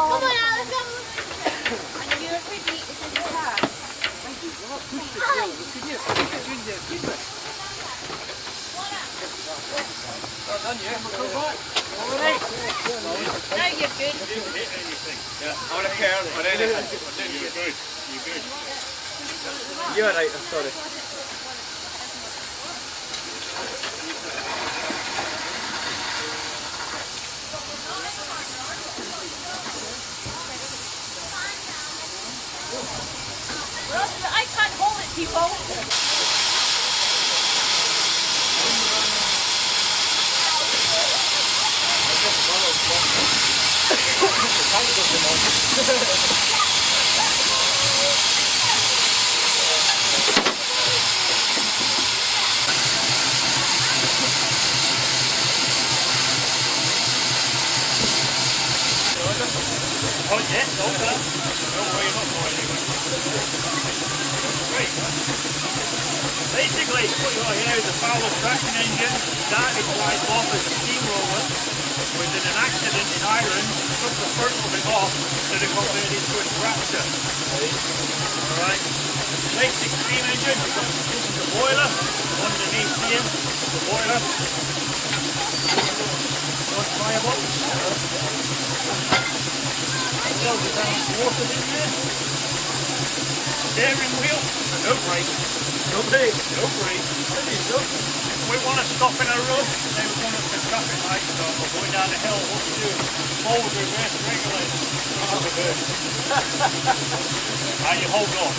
Come on, Alice, come. And you're pretty. This is your car. No, you're good. Yeah, I want to care on anything. You're good. You're good. You're right, I'm sorry. I can't hold it, people. Oh yes, don't worry, you're not going anywhere. Great. Basically, what you got here is a power traction engine started quite off as a steamroller. Was in an accident in Ireland, took the front of it off, so they converted it into a tractor. Alright. Basic steam engine, this is the boiler. Underneath here, the boiler. One firebox. Water in there. Steering wheel. No brake. No brake. No brake. If we want to stop in a rush, then we want the traffic lights start. We're going down the hill. What we do? Forward reverse regulator. And you hold on.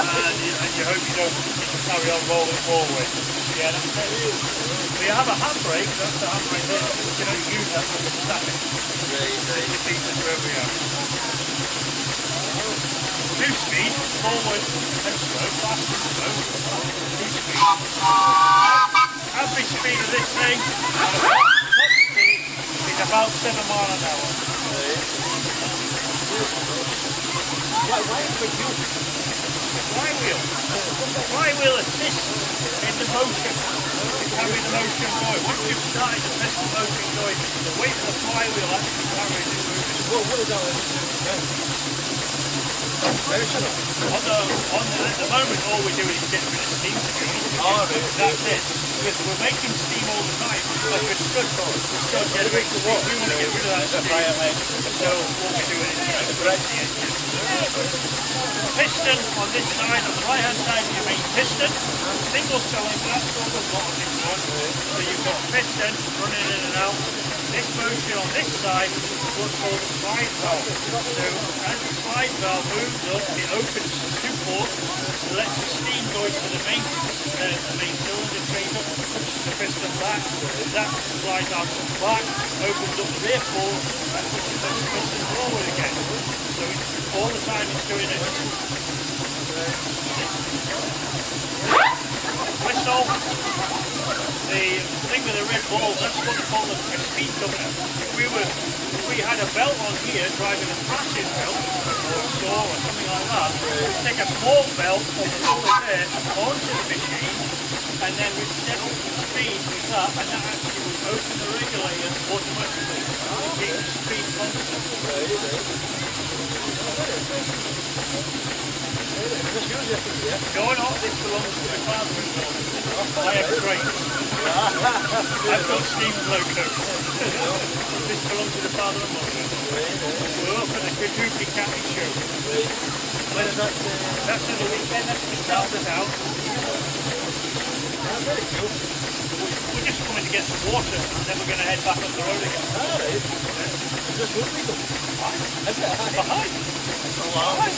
and you hope you don't carry on rolling forward. Yeah, that's it. We have a handbrake. That's the handbrake there. You don't use that for the static. It defeats us where we are. 2-speed, forward and slow, fast and slow. 2-speed. Average speed of this thing, top speed, is about 7 miles an hour. Flywheel assists in the motion, to carry the motion going. Once you've started to press the motion going, the weight of the flywheel actually carries it moving. What is that? At the moment, all we do is get rid of steam screen. That's it. Because we're making steam all the time. Like we're stood generating steam. We want to get rid of that steam. So what we do is press the engine. Piston on this side, on the right hand side is your main piston. Single cylinder, that's all we've got on this one. So you've got piston running in and out. This motion on this side is what's called a slide valve. So as the slide valve moves up, it opens two ports, lets the steam go into the main cylinder chamber, pushes the piston back. That slide valve comes back, opens up the rear port, and pushes the piston forward again. So it's, all the time it's doing it. Whistle. The thing with the red balls, that's what we call a speed governor. If we had a belt on here driving a thrashing belt or a saw or something like that, we'd take a small belt on the top of there onto the machine and then we'd set up the speed with that, and that actually would open the regulator automatically to keep the speed constant. No, no, this belongs to the father-in-law. I have trains. I've got steam locomotives. This belongs to the father-in-law. We're up for the Kirkcudbright show. When is that? That's on the weekend, that's to start us out. Very cool. We're just coming to get some water and then we're going to head back up the road again. Alright. Is this road legal? Is it? Behind. That's a lot.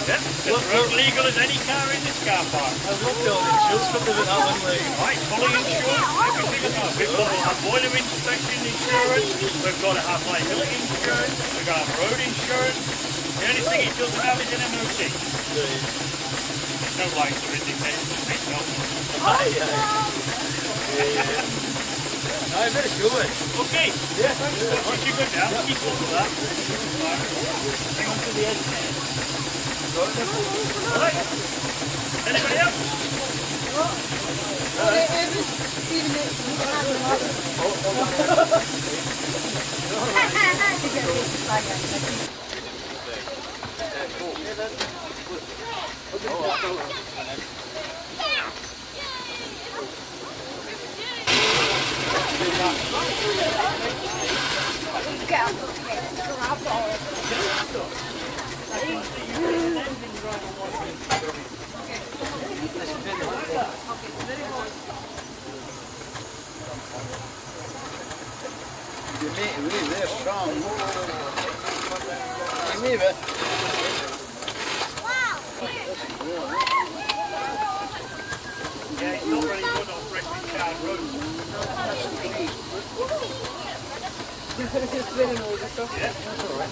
Yeah, it's road legal as any car in this car park. I love the insurance company with that one. Right, fully insured, everything about it. We've got to have boiler inspection insurance, we've got to have liability insurance, we've got to have road insurance. The only thing it doesn't have is an MOT. There's no lights or indicators, just makes no sense. I'm very sure. Okay. Yeah, thanks so much. Once you go down, keep up with that. Hang on to the edge there. Alright. Anybody else? Even You leave there strong. You leave it. Yeah, it's not very good on breakfast card road. Yeah, that's alright.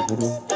Thank you.